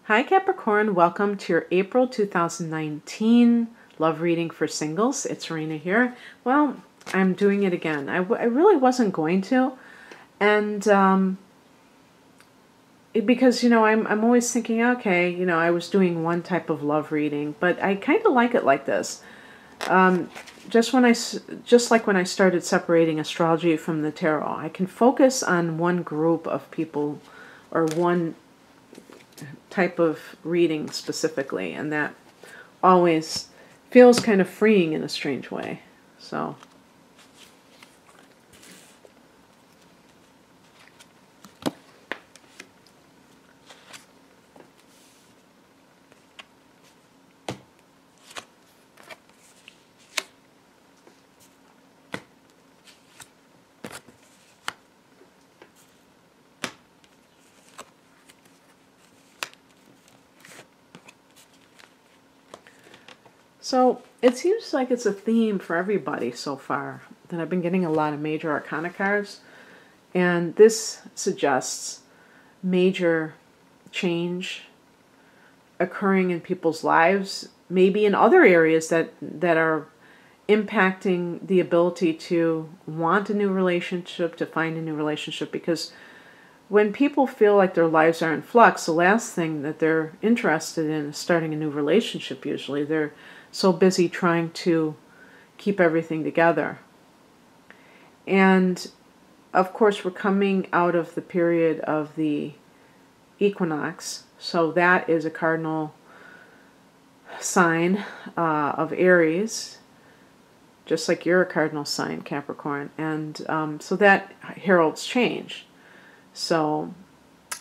Hi Capricorn, welcome to your April 2019 love reading for singles. It's Rena here. Well, I'm doing it again. I really wasn't going to, and because I'm always thinking, okay, I was doing one type of love reading, but I kind of like it like this. Just like when I started separating astrology from the tarot, I can focus on one group of people or one type of reading specifically, and that always feels kind of freeing in a strange way. So So it seems like it's a theme for everybody so far, that I've been getting a lot of major arcana cards, and this suggests major change occurring in people's lives, maybe in other areas that are impacting the ability to want a new relationship, to find a new relationship, because when people feel like their lives are in flux, the last thing that they're interested in is starting a new relationship usually. They're so busy trying to keep everything together. And of course, we're coming out of the period of the equinox, so that is a cardinal sign of Aries, just like you're a cardinal sign, Capricorn, and so that heralds change. So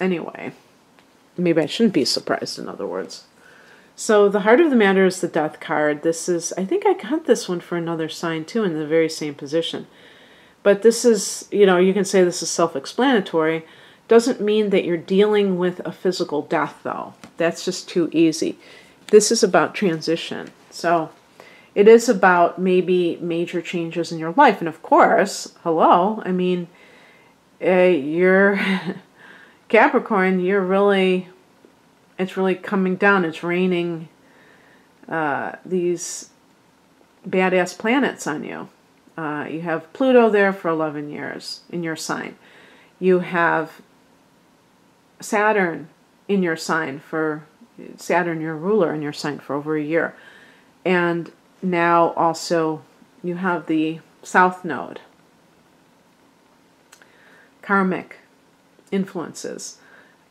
anyway, maybe I shouldn't be surprised, in other words. So the heart of the matter is the Death card. This is, I think I got this one for another sign too, in the very same position. But this is, you can say this is self-explanatory. Doesn't mean that you're dealing with a physical death, though. That's just too easy. This is about transition. So it is about maybe major changes in your life. And of course, hello, I mean, you're Capricorn, it's really coming down. It's raining these badass planets on you. You have Pluto there for 11 years in your sign. You have Saturn in your sign Saturn, your ruler, in your sign for over a year. And now also you have the South Node. Karmic influences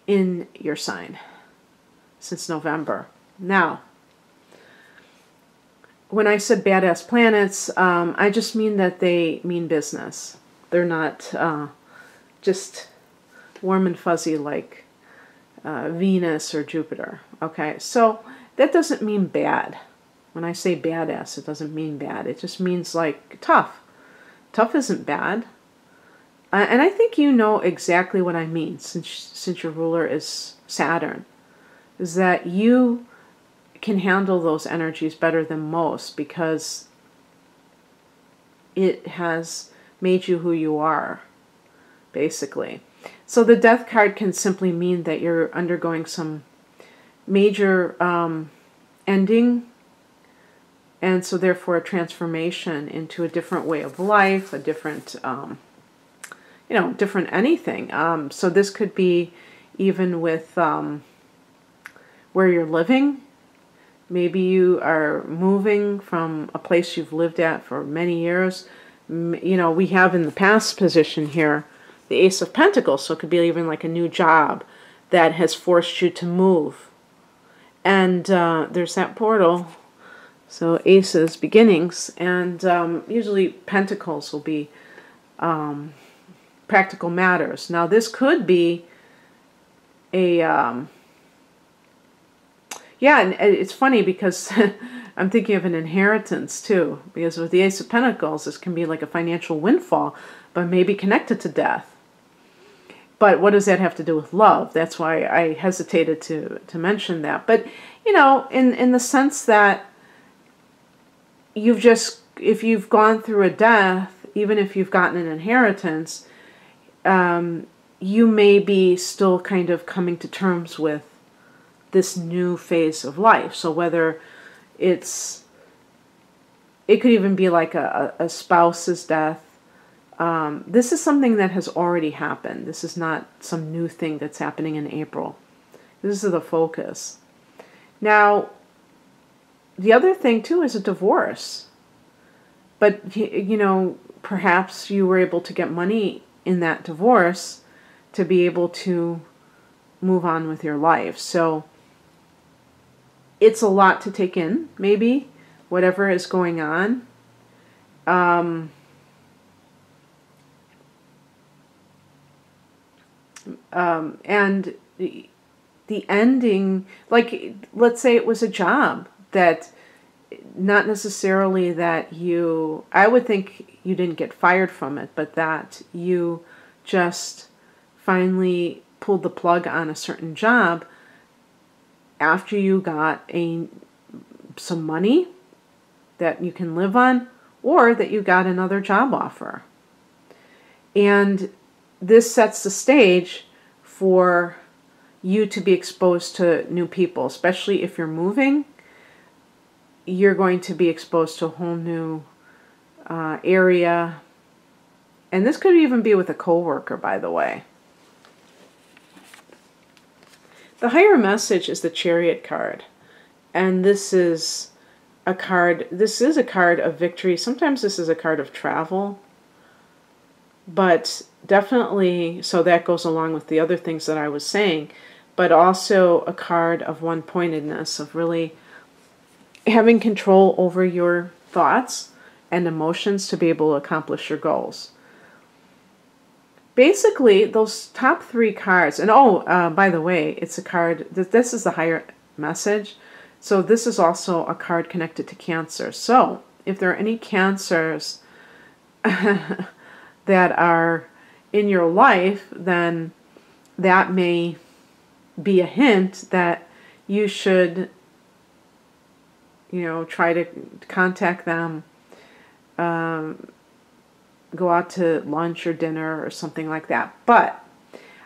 in your sign since November. Now, when I said badass planets, I just mean that they mean business. They're not just warm and fuzzy like Venus or Jupiter. Okay, so that doesn't mean bad. When I say badass, it doesn't mean bad. It just means like tough. Tough isn't bad. And I think you know exactly what I mean, since your ruler is Saturn, is that you can handle those energies better than most because it has made you who you are, basically. So the Death card can simply mean that you're undergoing some major ending, and so therefore a transformation into a different way of life, a different different anything. So this could be even with where you're living. Maybe you are moving from a place you've lived at for many years. We have in the past position here the Ace of Pentacles, so it could be even like a new job that has forced you to move. And there's that portal. So aces, beginnings, and usually pentacles will be practical matters. Now this could be a yeah, and it's funny because I'm thinking of an inheritance too, because with the Ace of Pentacles this can be like a financial windfall, but maybe connected to death. But what does that have to do with love? That's why I hesitated to mention that. But in the sense that if you've gone through a death, even if you've gotten an inheritance, you may be still kind of coming to terms with this new phase of life. So whether it could even be like a spouse's death. This is something that has already happened. This is not some new thing that's happening in April. This is the focus. Now, the other thing too is a divorce. But, you know, perhaps you were able to get money in that divorce to be able to move on with your life. So it's a lot to take in, maybe, whatever is going on. And the ending, like, let's say it was a job that, not necessarily that I would think you didn't get fired from it, but that you just finally pulled the plug on a certain job after you got some money that you can live on, or that you got another job offer. And this sets the stage for you to be exposed to new people, especially if you're moving. You're going to be exposed to a whole new area. And this could even be with a coworker, by the way. The higher message is the Chariot card. And this is a card of victory. Sometimes this is a card of travel. But definitely, so that goes along with the other things that I was saying, but also a card of one-pointedness, of really having control over your thoughts and emotions to be able to accomplish your goals. Basically, those top three cards, and by the way, it's a card, this is the higher message, so this is also a card connected to Cancer. So, if there are any Cancers that are in your life, then that may be a hint that you should, try to contact them, go out to lunch or dinner or something like that. But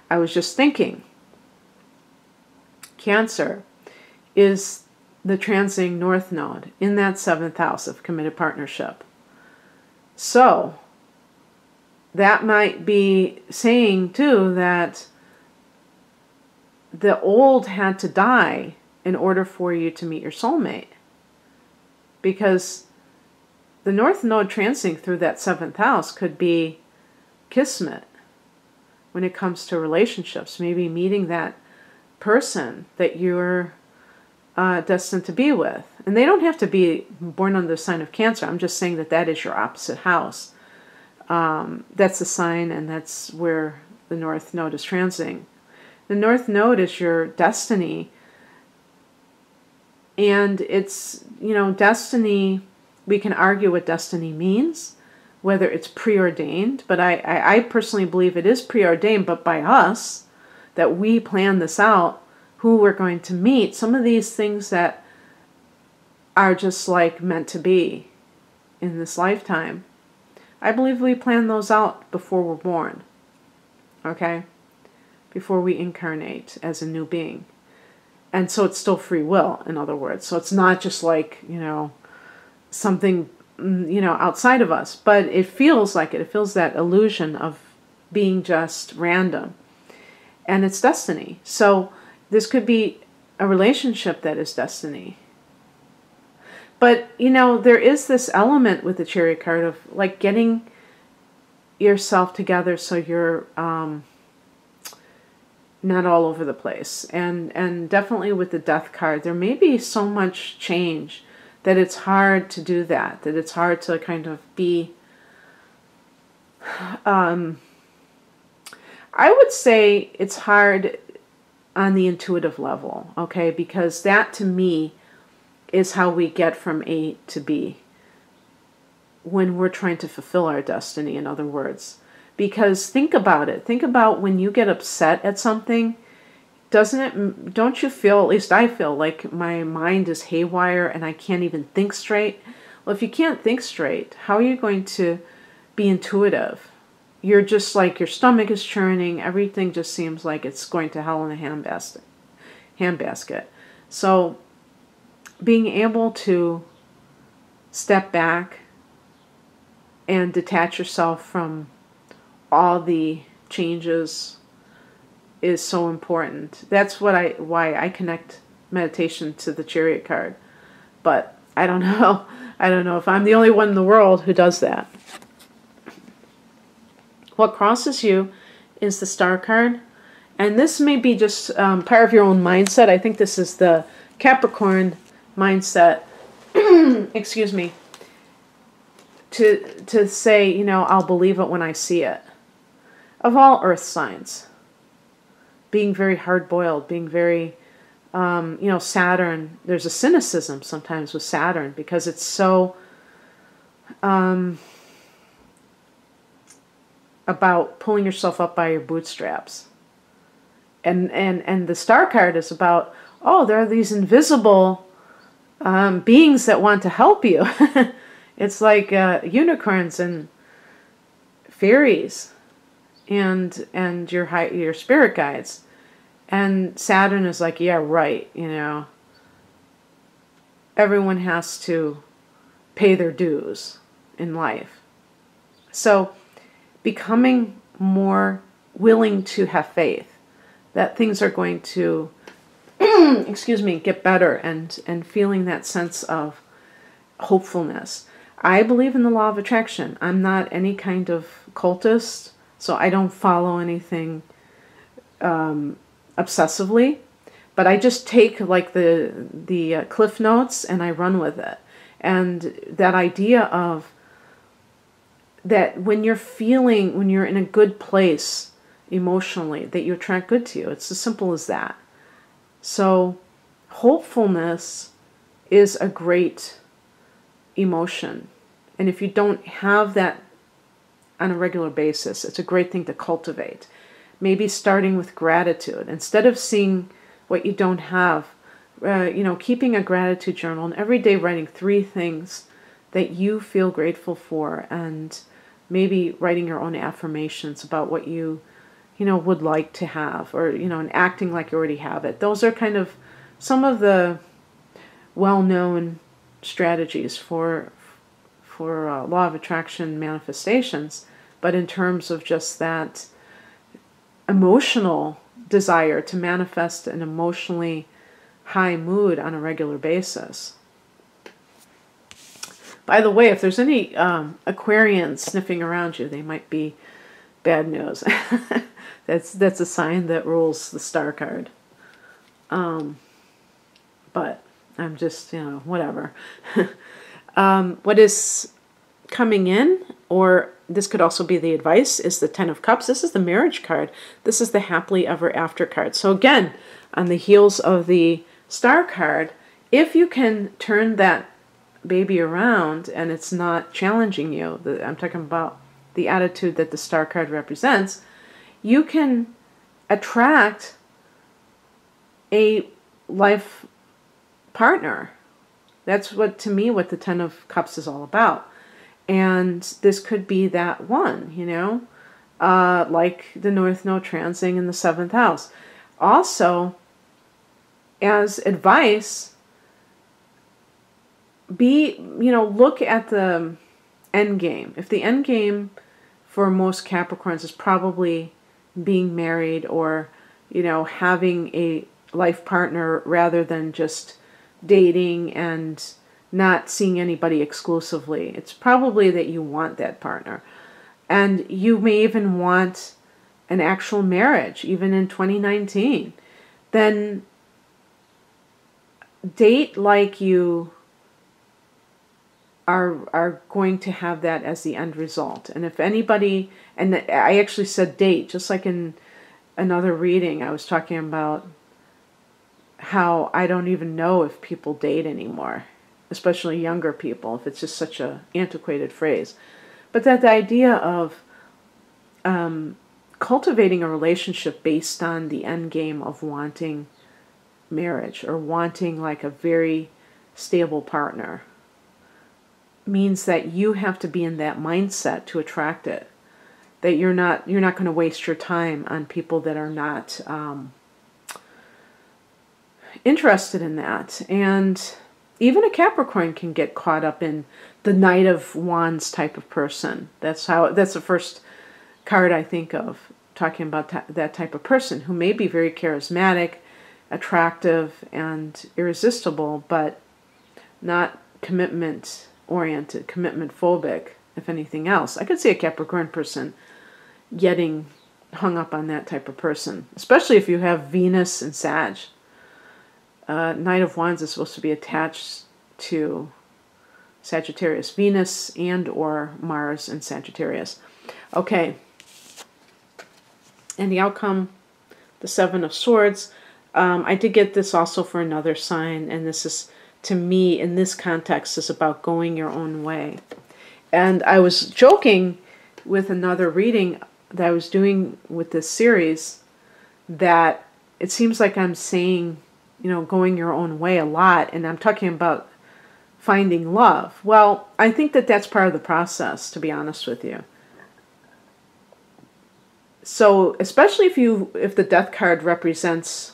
I was just thinking, Cancer is the transiting North Node in that 7th house of committed partnership. So that might be saying too that the old had to die in order for you to meet your soulmate. Because the North Node transiting through that 7th house could be kismet when it comes to relationships. Maybe meeting that person that you're destined to be with. And they don't have to be born under the sign of Cancer. I'm just saying that is your opposite house. That's the sign, and that's where the North Node is transiting. The North Node is your destiny. And it's, destiny, we can argue what destiny means, whether it's preordained, but I personally believe it is preordained, but by us, that we plan this out, who we're going to meet, some of these things that are just like meant to be in this lifetime. I believe we plan those out before we're born, okay? Before we incarnate as a new being. And so it's still free will, in other words. So it's not just like, something, outside of us. But it feels like it. It feels that illusion of being just random. And it's destiny. So this could be a relationship that is destiny. But, there is this element with the Chariot card of like getting yourself together so you're not all over the place. And definitely with the Death card, there may be so much change that it's hard to do that it's hard to kind of be, I would say it's hard on the intuitive level, okay? Because that to me is how we get from A to B when we're trying to fulfill our destiny, in other words. Because think about it. Think about when you get upset at something, don't you feel, at least I feel like my mind is haywire and I can't even think straight? Well, if you can't think straight, how are you going to be intuitive? You're just like, your stomach is churning, everything just seems like it's going to hell in a handbasket. So being able to step back and detach yourself from all the changes is so important. That's why I connect meditation to the Chariot card. But I don't know. I don't know if I'm the only one in the world who does that. What crosses you is the Star card. And this may be just part of your own mindset. I think this is the Capricorn mindset. Excuse me. To say, you know, I'll believe it when I see it. Of all earth signs. Being very hard-boiled, being very, you know, Saturn. There's a cynicism sometimes with Saturn because it's so about pulling yourself up by your bootstraps. And the Star card is about, oh, there are these invisible beings that want to help you. It's like unicorns and fairies and your spirit guides. And Saturn is like, yeah, right, you know. Everyone has to pay their dues in life. So becoming more willing to have faith that things are going to, excuse me, get better, and feeling that sense of hopefulness. I believe in the law of attraction. I'm not any kind of cultist, so I don't follow anything obsessively, but I just take like the cliff notes and I run with it. And that idea of that when you're in a good place emotionally, that you attract good to you. It's as simple as that. So hopefulness is a great emotion. And if you don't have that on a regular basis, it's a great thing to cultivate. Maybe starting with gratitude. Instead of seeing what you don't have, you know, keeping a gratitude journal and every day writing 3 things that you feel grateful for, and maybe writing your own affirmations about what you know, would like to have, or, you know, and acting like you already have it. Those are kind of some of the well-known strategies for law of attraction manifestations. But in terms of just that emotional desire to manifest an emotionally high mood on a regular basis. By the way, if there's any Aquarians sniffing around you, they might be bad news. That's a sign that rules the Star card. But I'm just, you know, whatever. What is coming in, or this could also be the advice, is the Ten of Cups. This is the marriage card. This is the happily ever after card. So again, on the heels of the Star card, if you can turn that baby around and it's not challenging you, I'm talking about the attitude that the Star card represents, you can attract a life partner. That's to me what the Ten of Cups is all about. And this could be that one, you know, like the North Node transing in the 7th house. Also, as advice, look at the end game. If the end game for most Capricorns is probably being married, or, you know, having a life partner rather than just dating and not seeing anybody exclusively, it's probably that you want that partner. And you may even want an actual marriage, even in 2019. Then date like you are going to have that as the end result. And if anybody, and I actually said date, just like in another reading, I was talking about how I don't even know if people date anymore, especially younger people, if it's just such a antiquated phrase. But that the idea of cultivating a relationship based on the end game of wanting marriage, or wanting like a very stable partner, means that you have to be in that mindset to attract it. That you're not going to waste your time on people that are not interested in that. And even a Capricorn can get caught up in the Knight of Wands type of person. That's the first card I think of, talking about that type of person who may be very charismatic, attractive, and irresistible, but not commitment oriented, commitment phobic, if anything else. I could see a Capricorn person getting hung up on that type of person, especially if you have Venus and Sag. Knight of Wands is supposed to be attached to Sagittarius, Venus and or Mars and Sagittarius. Okay. And the outcome, the Seven of Swords. I did get this also for another sign, and this is, to me, in this context, is about going your own way. And I was joking with another reading that I was doing with this series that it seems like I'm saying, you know, going your own way a lot, and I'm talking about finding love. Well, I think that that's part of the process, to be honest with you. So, especially if the death card represents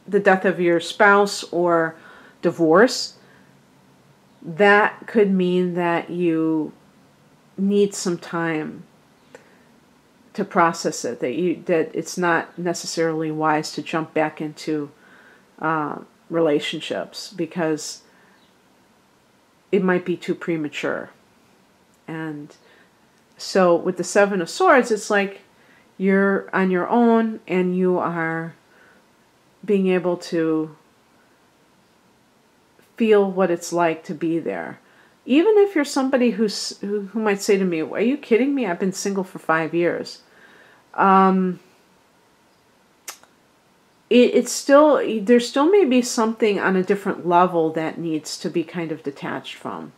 the death of your spouse or divorce, that could mean that you need some time to process it, that it's not necessarily wise to jump back into relationships because it might be too premature. And so with the Seven of Swords, it's like you're on your own and you are being able to feel what it's like to be there. Even if you're somebody who might say to me, "Are you kidding me? I've been single for 5 years." It's still, there still may be something on a different level that needs to be kind of detached from.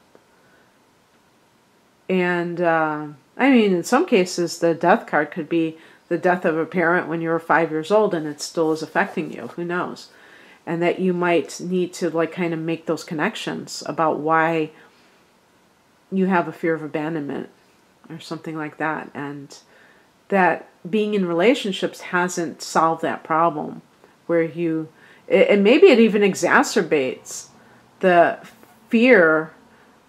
And I mean, in some cases, the death card could be the death of a parent when you were 5 years old and it still is affecting you. Who knows? And that you might need to like kind of make those connections about why you have a fear of abandonment or something like that. And that being in relationships hasn't solved that problem, where and maybe it even exacerbates the fear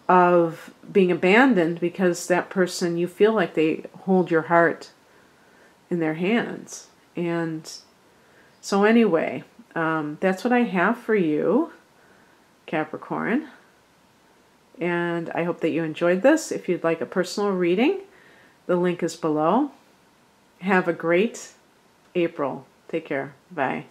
of being abandoned because that person, you feel like they hold your heart in their hands. And so anyway, that's what I have for you, Capricorn. And I hope that you enjoyed this. If you'd like a personal reading, the link is below. Have a great April. Take care. Bye.